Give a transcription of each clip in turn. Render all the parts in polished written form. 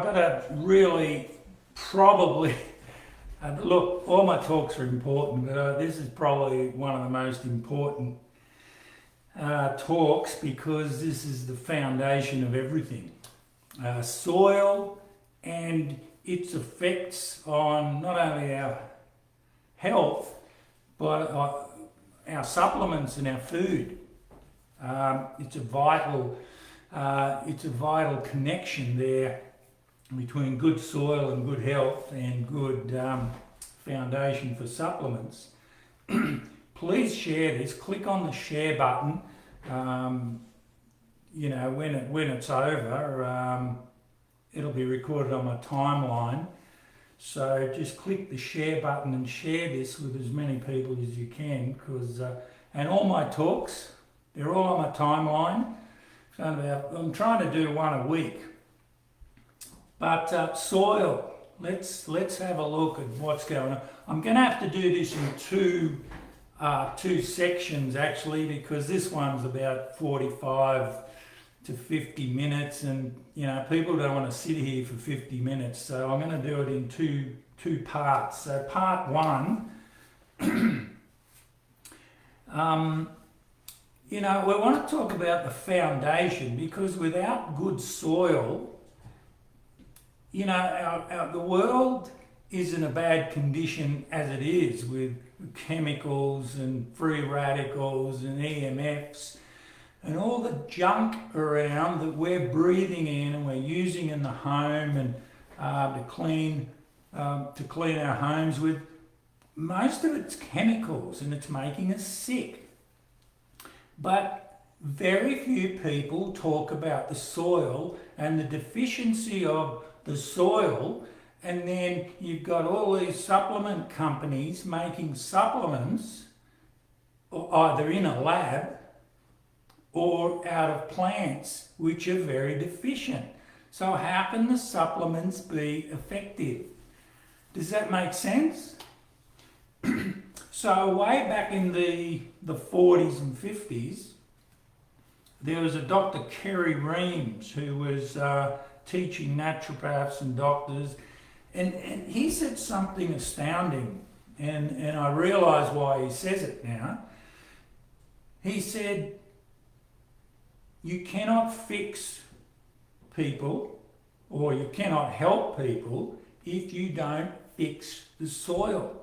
I've got to really probably look. All my talks are important, but this is probably one of the most important talks because this is the foundation of everything. Soil and its effects on not only our health but our supplements and our food. It's a vital connection there between good soil and good health and good foundation for supplements. Please share this. Click on the share button. When it's over, it'll be recorded on my timeline. So just click the share button and share this with as many people as you can. And all my talks, they're all on my timeline. I'm trying to do one a week. But soil, let's have a look at what's going on. I'm going to have to do this in two sections actually, because this one's about 45 to 50 minutes, and people don't want to sit here for 50 minutes, so I'm going to do it in two parts. So part one, we want to talk about the foundation, because without good soil, the world is in a bad condition as it is, with chemicals and free radicals and EMFs and all the junk around that we're breathing in and we're using in the home and to clean our homes with. Most of it's chemicals and it's making us sick. But very few people talk about the soil and the deficiency of the soil, and then you've got all these supplement companies making supplements either in a lab or out of plants which are very deficient. So how can the supplements be effective? Does that make sense? So way back in the 40s and 50s, there was a Dr. Kerry Reams who was teaching naturopaths and doctors, and he said something astounding, and I realise why he says it now. He said, you cannot fix people or you cannot help people if you don't fix the soil.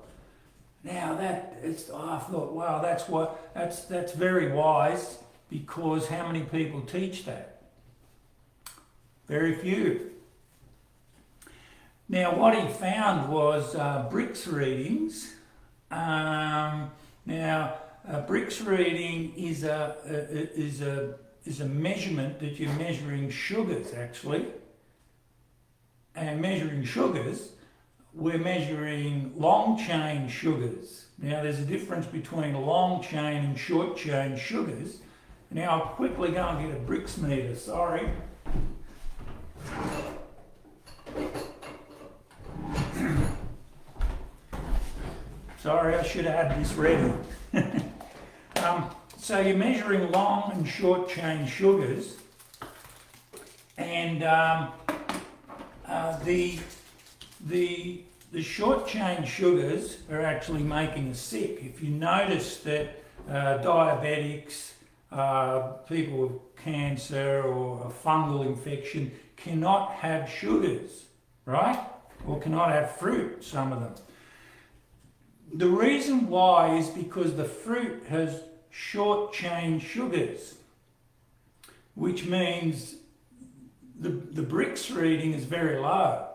Now I thought, wow, that's very wise, because how many people teach that? Very few. Now what he found was Brix readings. Brix reading is a measurement that you're measuring sugars actually. And measuring sugars, we're measuring long chain sugars. Now there's a difference between long chain and short chain sugars. Now I'll quickly go and get a Brix meter, sorry. Sorry, I should have had this ready. So you're measuring long and short chain sugars, and the short chain sugars are actually making us sick. If you notice that diabetics, people with cancer or a fungal infection cannot have sugars, right? Or cannot have fruit, some of them. The reason why is because the fruit has short chain sugars, which means the Brix reading is very low.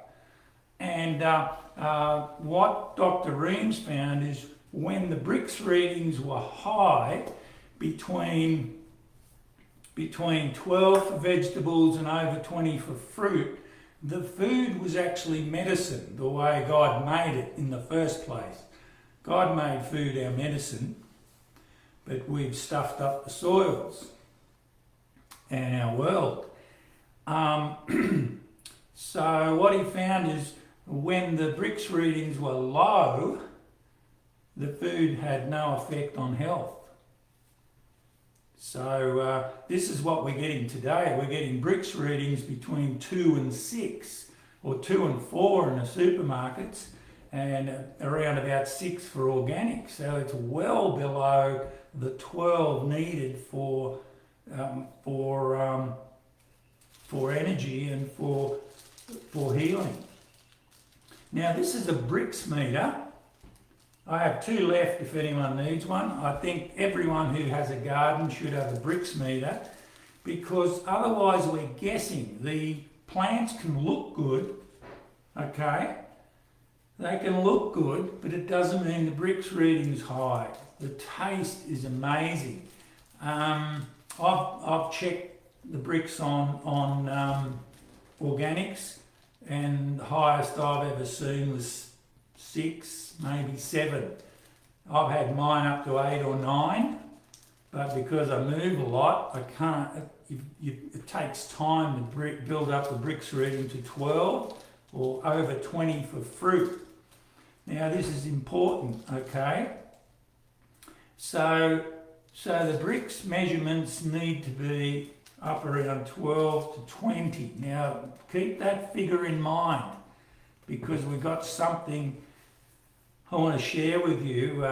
And what Dr. Reams found is when the Brix readings were high, between 12 for vegetables and over 20 for fruit, the food was actually medicine, the way God made it in the first place. God made food our medicine, but we've stuffed up the soils and our world. So what he found is when the Brix readings were low, the food had no effect on health. So this is what we're getting today. We're getting Brix readings between 2 and 6. or 2 and 4 in the supermarkets, and around about 6 for organic. So it's well below the 12 needed for energy and for healing. Now this is a Brix meter. I have 2 left if anyone needs one. I think everyone who has a garden should have a Brix meter, because otherwise we're guessing. The plants can look good, okay? They can look good, but it doesn't mean the Brix reading is high. The taste is amazing. I've checked the Brix on organics, and the highest I've ever seen was 6, maybe 7. I've had mine up to 8 or 9, but because I move a lot, I can't. It takes time to build up the Brix reading to 12 or over 20 for fruit. Now this is important, okay? So the Brix measurements need to be up around 12 to 20. Now keep that figure in mind, because we've got something I want to share with you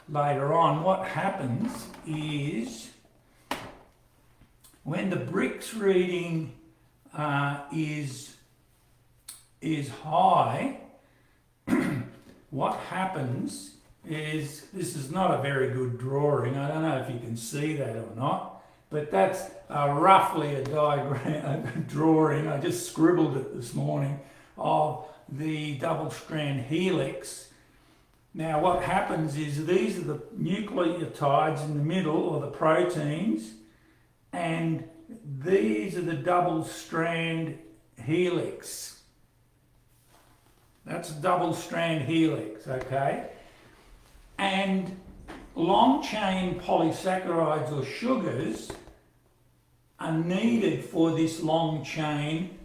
later on. What happens is when the Brix reading is high, what happens is, this is not a very good drawing, I don't know if you can see that or not, but that's roughly a diagram, a drawing, I just scribbled it this morning, of the double strand helix. Now what happens is, these are the nucleotides in the middle, or the proteins, and these are the double strand helix. That's a double strand helix, okay? And long chain polysaccharides or sugars are needed for this long chain,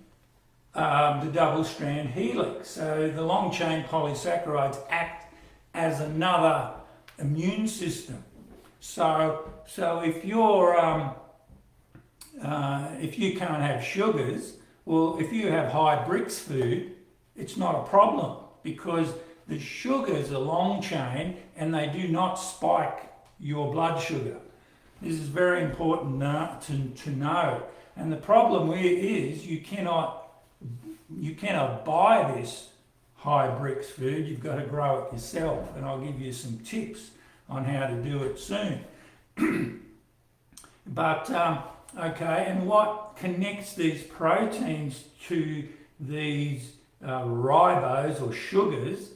the double strand helix. So the long chain polysaccharides act as another immune system. So if you can't have sugars, well, if you have high Brix food, it's not a problem, because the sugars are long chain and they do not spike your blood sugar. This is very important to know. And the problem is you cannot buy this high Brix food. You've got to grow it yourself, and I'll give you some tips on how to do it soon. But okay, and what connects these proteins to these ribose or sugars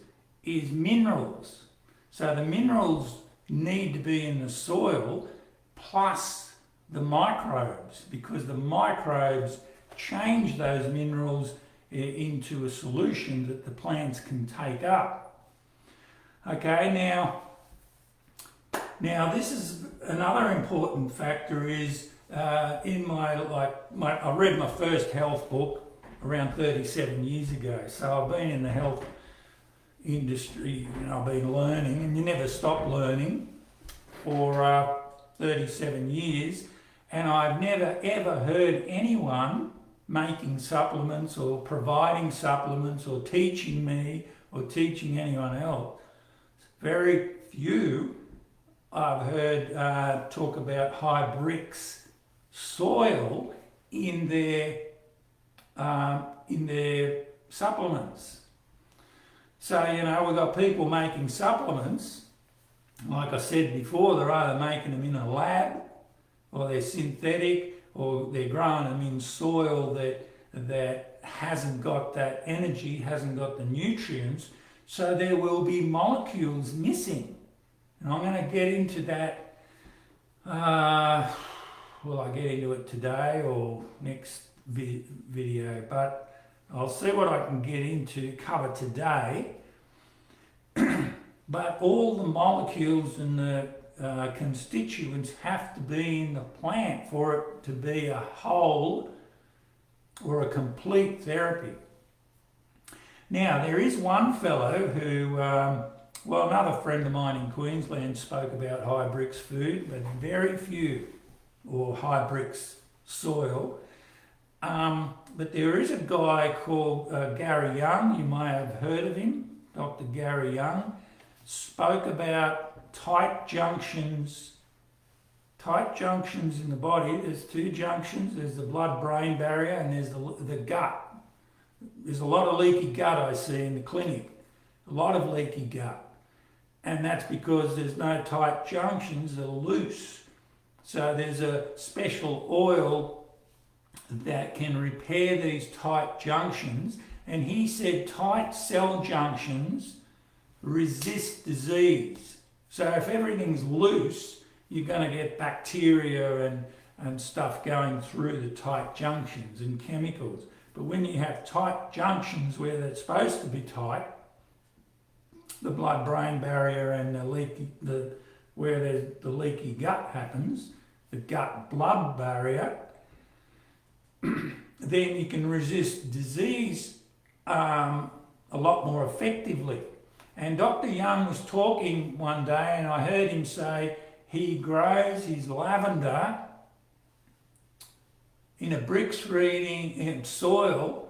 is minerals. So the minerals need to be in the soil, plus the microbes, because the microbes change those minerals into a solution that the plants can take up. Okay, now this is another important factor is in I read my first health book around 37 years ago. So I've been in the health industry, I've been learning, and you never stop learning, for 37 years, and I've never ever heard anyone making supplements or providing supplements or teaching me or teaching anyone else. Very few I've heard talk about high Brix soil in their supplements. So, we've got people making supplements, like I said before, they're either making them in a lab, or they're synthetic, or they're growing them in soil that hasn't got that energy, hasn't got the nutrients, so there will be molecules missing. And I'm going to get into that, will I get into it today or next video, but I'll see what I can get into, cover today. But all the molecules and the constituents have to be in the plant for it to be a whole or a complete therapy. Now, there is one fellow who, another friend of mine in Queensland spoke about high Brix food, but very few, or high Brix soil. But there is a guy called Gary Young, you may have heard of him, Dr. Gary Young, spoke about tight junctions in the body. There's two junctions, there's the blood-brain barrier and there's the gut. There's a lot of leaky gut I see in the clinic, a lot of leaky gut. And that's because there's no tight junctions, they're loose. So there's a special oil that can repair these tight junctions. And he said tight cell junctions resist disease. So if everything's loose, you're going to get bacteria and stuff going through the tight junctions and chemicals. But when you have tight junctions where they're supposed to be tight, the blood-brain barrier and where the leaky gut happens, the gut-blood barrier, then you can resist disease a lot more effectively. And Dr. Young was talking one day and I heard him say he grows his lavender in a Brix reading in soil,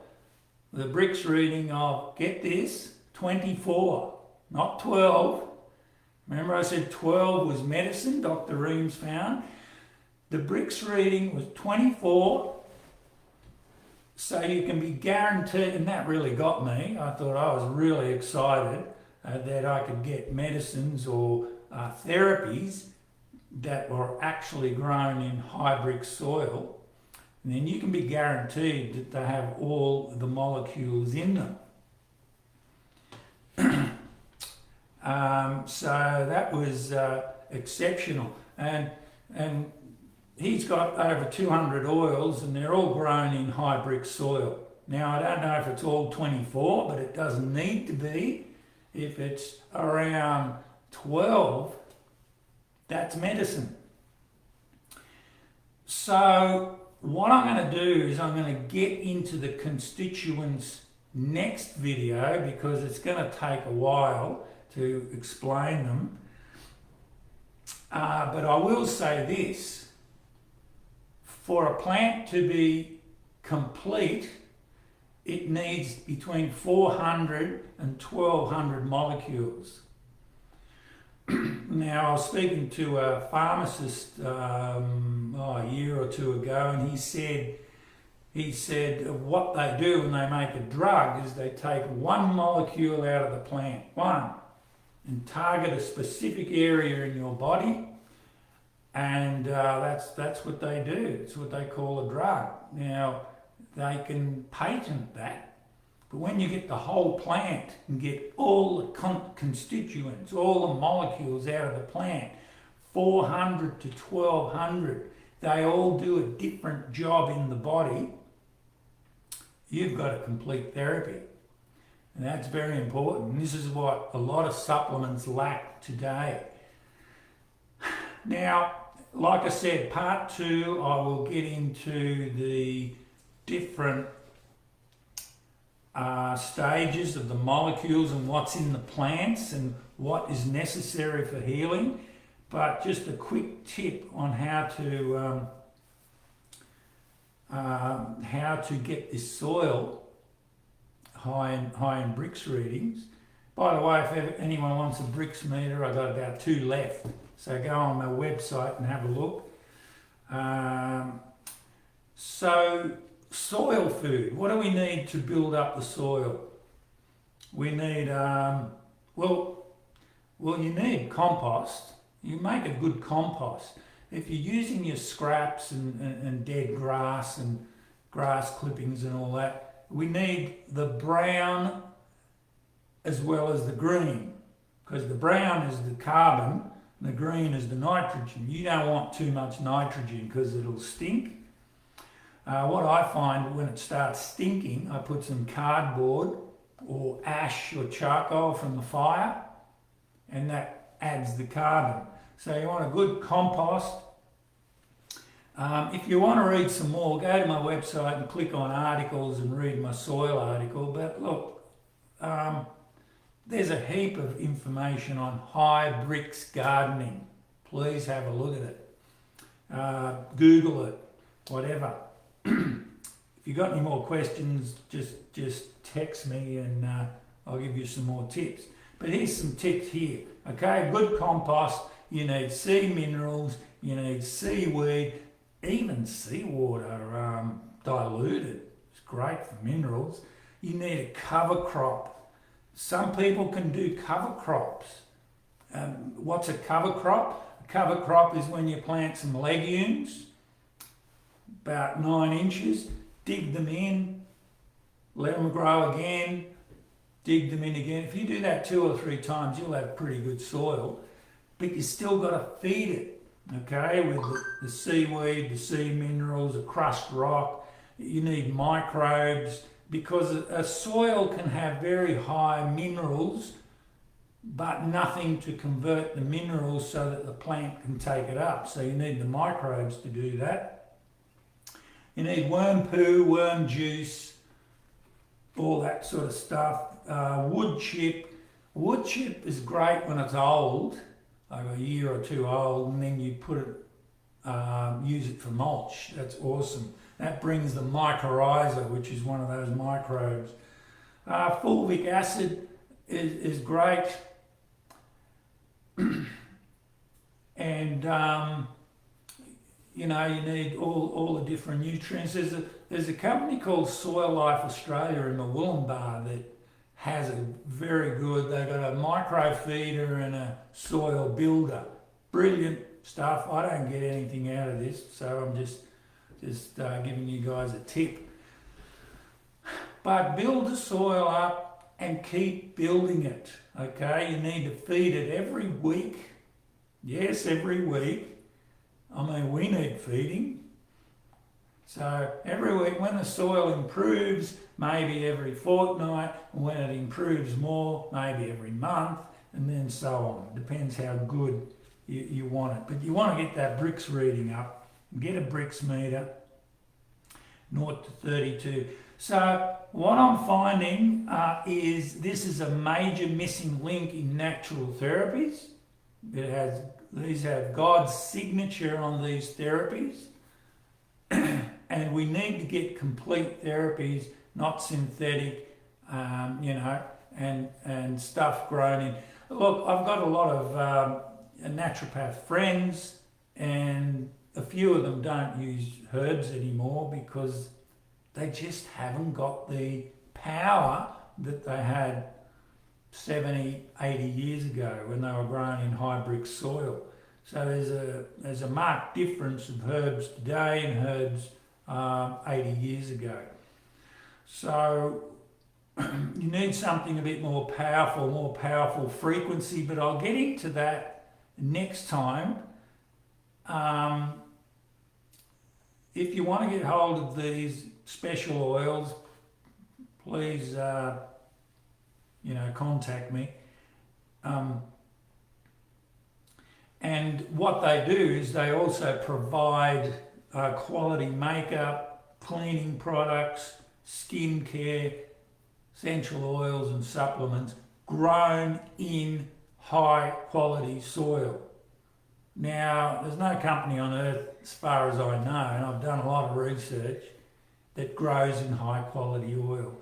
the Brix reading of, get this, 24, not 12. Remember I said 12 was medicine, Dr. Reams found. The Brix reading was 24, so you can be guaranteed, and that really got me. I thought I was really excited that I could get medicines or therapies that were actually grown in high Brix soil. And then you can be guaranteed that they have all the molecules in them. So that was exceptional. And he's got over 200 oils and they're all grown in high Brix soil. Now I don't know if it's all 24, but it doesn't need to be. If it's around 12, that's medicine. So what I'm going to do is I'm going to get into the constituents next video because it's going to take a while to explain them. But I will say this, for a plant to be complete, it needs between 400 and 1200 molecules. Now, I was speaking to a pharmacist a year or two ago, and he said what they do when they make a drug is they take one molecule out of the plant, one, and target a specific area in your body, and that's what they do. It's what they call a drug. Now, they can patent that. But when you get the whole plant and get all the constituents, all the molecules out of the plant, 400 to 1200, they all do a different job in the body, you've got a complete therapy. And that's very important. And this is what a lot of supplements lack today. Now, like I said, part 2, I will get into the different stages of the molecules and what's in the plants and what is necessary for healing. But just a quick tip on how to get this soil high in Brix readings. By the way, if anyone wants a Brix meter, I've got about 2 left. So go on my website and have a look. So soil food. What do we need to build up the soil? We need, well, you need compost. You make a good compost. If you're using your scraps and dead grass and grass clippings and all that, we need the brown as well as the green, because the brown is the carbon and the green is the nitrogen. You don't want too much nitrogen because it'll stink. What I find when it starts stinking, I put some cardboard or ash or charcoal from the fire, and that adds the carbon. So you want a good compost. If you want to read some more, go to my website and click on articles and read my soil article. But look, there's a heap of information on high Brix gardening. Please have a look at it. Google it, whatever. if you've got any more questions, just text me and I'll give you some more tips. But here's some tips here. Okay, good compost, you need sea minerals, you need seaweed, even seawater diluted. It's great for minerals. You need a cover crop. Some people can do cover crops. What's a cover crop? A cover crop is when you plant some legumes, about 9 inches, dig them in, let them grow again, dig them in again. If you do that 2 or 3 times, you'll have pretty good soil, but you still got to feed it, okay, with the seaweed, the sea minerals, the crushed rock. You need microbes, because a soil can have very high minerals, but nothing to convert the minerals so that the plant can take it up. So you need the microbes to do that. You need worm poo, worm juice, all that sort of stuff. Wood chip. Wood chip is great when it's old, like a year or 2 old, and then you put it, use it for mulch. That's awesome. That brings the mycorrhiza, which is one of those microbes. Fulvic acid is great. And you know, you need all the different nutrients. There's a company called Soil Life Australia in the Wollumbar that has a very good, they've got a micro feeder and a soil builder. Brilliant stuff. I don't get anything out of this, so I'm just giving you guys a tip. But build the soil up and keep building it, okay? You need to feed it every week. Yes, every week. I mean, we need feeding. So every week, when the soil improves, maybe every fortnight, when it improves more, maybe every month, and then so on. Depends how good you want it. But you want to get that Brix reading up. Get a Brix meter, 0 to 32. So what I'm finding is this is a major missing link in natural therapies. These have God's signature on these therapies. And we need to get complete therapies, not synthetic, you know, and stuff grown in. Look, I've got a lot of naturopath friends, and a few of them don't use herbs anymore because they just haven't got the power that they had 70, 80 years ago when they were grown in high brick soil. So there's a marked difference of herbs today and herbs 80 years ago. So you need something a bit more powerful frequency, but I'll get into that next time. If you want to get hold of these special oils, please you know, contact me. And what they do is they also provide quality makeup, cleaning products, skin care, essential oils and supplements grown in high quality soil. Now, there's no company on earth, as far as I know, and I've done a lot of research, that grows in high quality oil.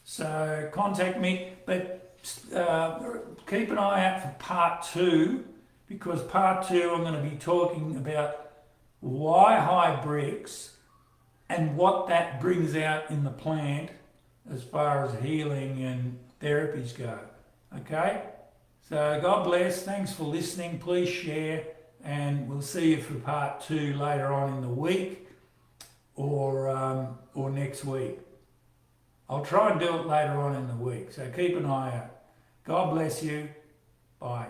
So contact me, but keep an eye out for part 2, because part 2 I'm going to be talking about why high bricks and what that brings out in the plant as far as healing and therapies go. Okay? So God bless. Thanks for listening. Please share, and we'll see you for part 2 later on in the week or next week. I'll try and do it later on in the week, so keep an eye out. God bless you. Bye.